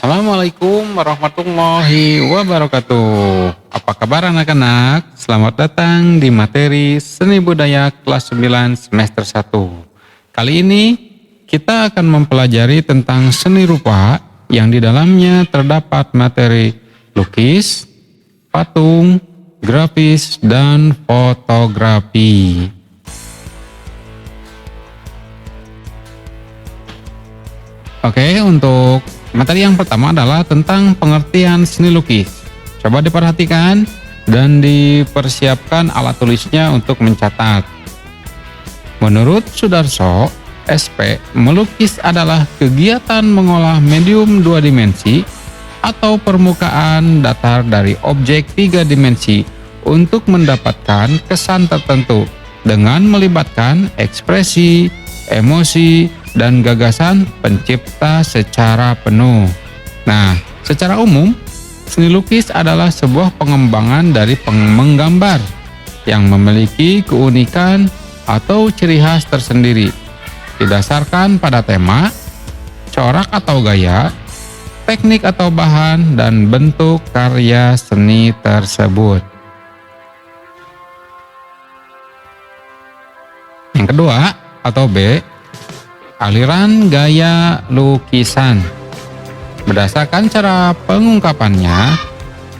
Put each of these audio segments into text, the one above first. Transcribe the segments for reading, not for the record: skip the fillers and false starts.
Assalamualaikum warahmatullahi wabarakatuh. Apa kabar anak-anak? Selamat datang di materi Seni Budaya kelas 9 semester 1. Kali ini kita akan mempelajari tentang seni rupa yang di dalamnya terdapat materi lukis, patung, grafis, dan fotografi. Oke, untuk materi yang pertama adalah tentang pengertian seni lukis. Coba diperhatikan dan dipersiapkan alat tulisnya untuk mencatat. Menurut Sudarso, SP, melukis adalah kegiatan mengolah medium 2 dimensi atau permukaan datar dari objek 3 dimensi untuk mendapatkan kesan tertentu dengan melibatkan ekspresi, emosi, dan gagasan pencipta secara penuh. Nah, secara umum, seni lukis adalah sebuah pengembangan dari menggambar yang memiliki keunikan atau ciri khas tersendiri, didasarkan pada tema, corak atau gaya, teknik atau bahan, dan bentuk karya seni tersebut. Yang kedua, atau B, aliran gaya lukisan. Berdasarkan cara pengungkapannya,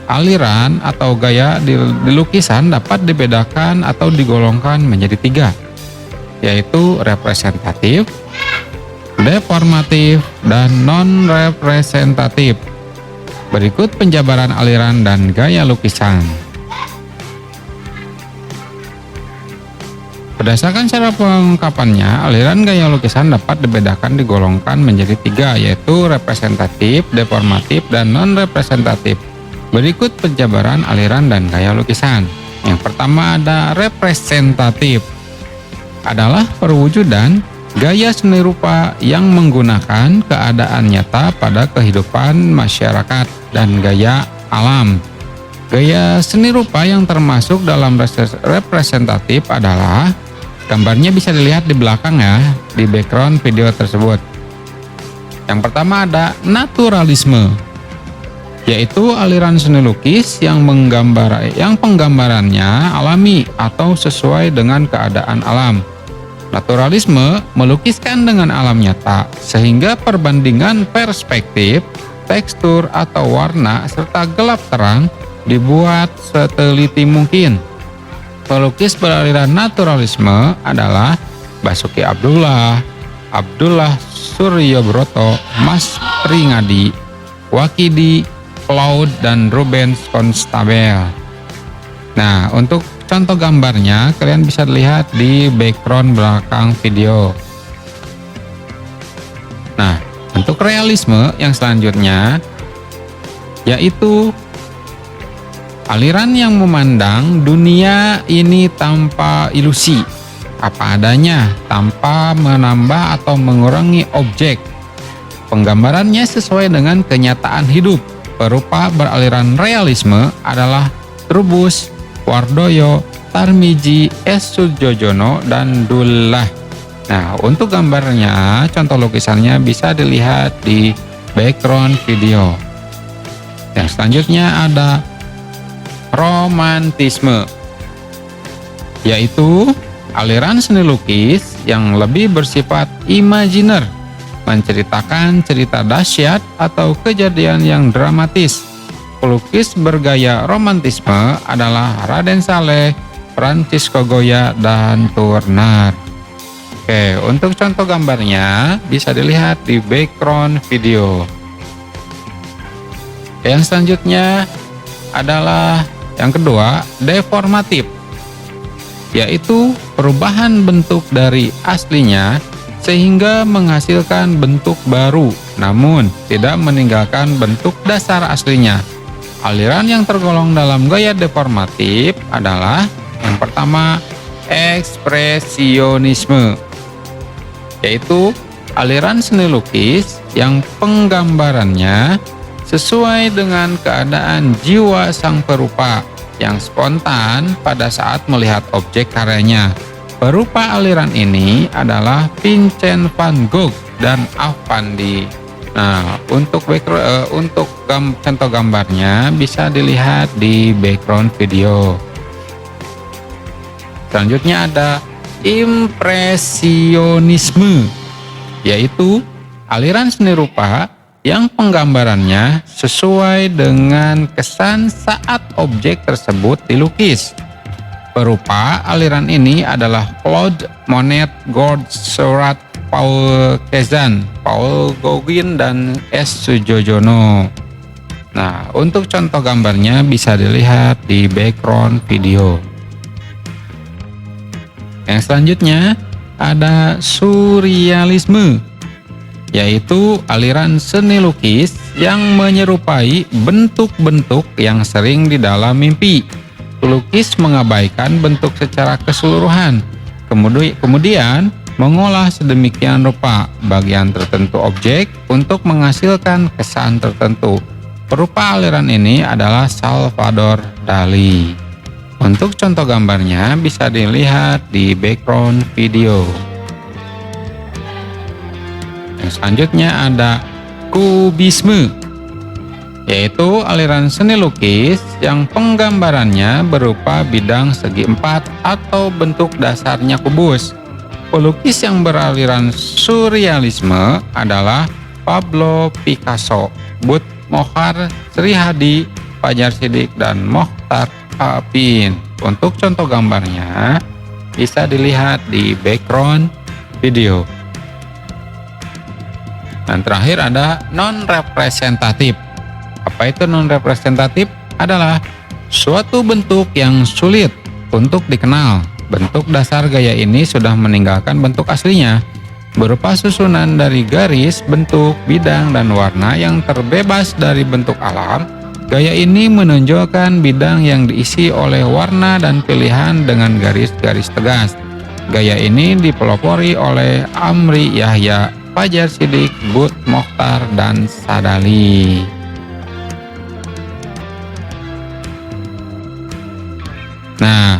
aliran atau gaya di lukisan dapat dibedakan atau digolongkan menjadi 3, yaitu representatif, deformatif, dan non-representatif. Berikut penjabaran aliran dan gaya lukisan. Berdasarkan cara pengungkapannya, aliran gaya lukisan dapat dibedakan digolongkan menjadi 3, yaitu representatif, deformatif, dan non-representatif. Berikut penjabaran aliran dan gaya lukisan. Yang pertama ada representatif. Adalah perwujudan gaya seni rupa yang menggunakan keadaan nyata pada kehidupan masyarakat dan gaya alam. Gaya seni rupa yang termasuk dalam representatif adalah, gambarnya bisa dilihat di belakang ya, di background video tersebut. Yang pertama ada naturalisme, yaitu aliran seni lukis yang penggambarannya alami atau sesuai dengan keadaan alam. Naturalisme melukiskan dengan alam nyata, sehingga perbandingan perspektif, tekstur atau warna, serta gelap terang dibuat seteliti mungkin. Pelukis beraliran naturalisme adalah Basuki Abdullah, Abdullah Suryobroto, Mas Pringadi, Wakidi, Claude, dan Rubens Constabel. Nah, untuk contoh gambarnya kalian bisa lihat di background belakang video. Nah, untuk realisme yang selanjutnya yaitu aliran yang memandang dunia ini tanpa ilusi, apa adanya, tanpa menambah atau mengurangi objek. Penggambarannya sesuai dengan kenyataan hidup. Perupa beraliran realisme adalah Trubus, Wardoyo, Tarmiji, S. Sujojono, dan Dullah. Nah, untuk gambarnya, contoh lukisannya bisa dilihat di background video. Yang selanjutnya ada romantisme, yaitu aliran seni lukis yang lebih bersifat imajiner, menceritakan cerita dahsyat atau kejadian yang dramatis. Pelukis bergaya romantisme adalah Raden Saleh, Francisco Goya, dan Turner. Oke, untuk contoh gambarnya bisa dilihat di background video. Yang selanjutnya adalah yang kedua, deformatif, yaitu perubahan bentuk dari aslinya sehingga menghasilkan bentuk baru, namun tidak meninggalkan bentuk dasar aslinya. Aliran yang tergolong dalam gaya deformatif adalah yang pertama, ekspresionisme, yaitu aliran seni lukis yang penggambarannya sesuai dengan keadaan jiwa sang perupa yang spontan pada saat melihat objek karyanya. Perupa aliran ini adalah Vincent van Gogh dan Afandi. Nah, untuk contoh gambarnya bisa dilihat di background video. Selanjutnya ada impresionisme, yaitu aliran seni rupa yang penggambarannya sesuai dengan kesan saat objek tersebut dilukis. Perupa aliran ini adalah Claude Monet, Gord Seurat, Paul Cézanne, Paul Gauguin, dan S. Sujojono. Nah, untuk contoh gambarnya bisa dilihat di background video. Yang selanjutnya ada surrealisme, yaitu aliran seni lukis yang menyerupai bentuk-bentuk yang sering di dalam mimpi. Pelukis mengabaikan bentuk secara keseluruhan, kemudian mengolah sedemikian rupa bagian tertentu objek untuk menghasilkan kesan tertentu. Perupa aliran ini adalah Salvador Dali. Untuk contoh gambarnya bisa dilihat di background video. Yang selanjutnya ada kubisme, yaitu aliran seni lukis yang penggambarannya berupa bidang segi empat atau bentuk dasarnya kubus. Pelukis yang beraliran surrealisme adalah Pablo Picasso, Bud Mohar, Sri Hadi, Fajar Sidik, dan Mokhtar Apin. Untuk contoh gambarnya bisa dilihat di background video. Dan terakhir ada non-representatif. Apa itu non-representatif? Adalah suatu bentuk yang sulit untuk dikenal. Bentuk dasar gaya ini sudah meninggalkan bentuk aslinya, berupa susunan dari garis, bentuk, bidang, dan warna yang terbebas dari bentuk alam. Gaya ini menonjolkan bidang yang diisi oleh warna dan pilihan dengan garis-garis tegas. Gaya ini dipelopori oleh Amri Yahya, Fajar Sidik, Bud Mokhtar, dan Sadali. Nah,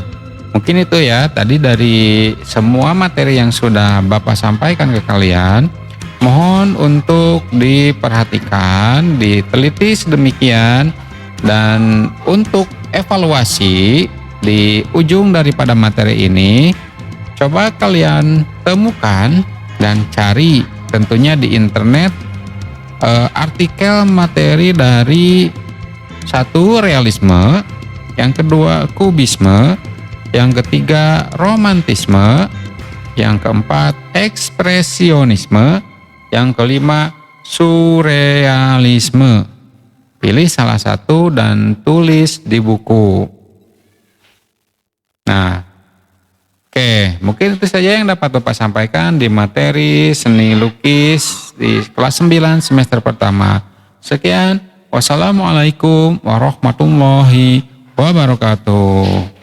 mungkin itu ya tadi dari semua materi yang sudah Bapak sampaikan ke kalian. Mohon untuk diperhatikan, diteliti sedemikian, dan untuk evaluasi di ujung daripada materi ini, coba kalian temukan dan cari tentunya di internet artikel materi dari satu realisme, yang kedua kubisme, yang ketiga romantisme, yang keempat ekspresionisme, yang kelima surrealisme. Pilih salah satu dan tulis di buku. Nah, oke, mungkin itu saja yang dapat Bapak sampaikan di materi seni lukis di kelas 9 semester pertama. Sekian, wassalamualaikum warahmatullahi wabarakatuh.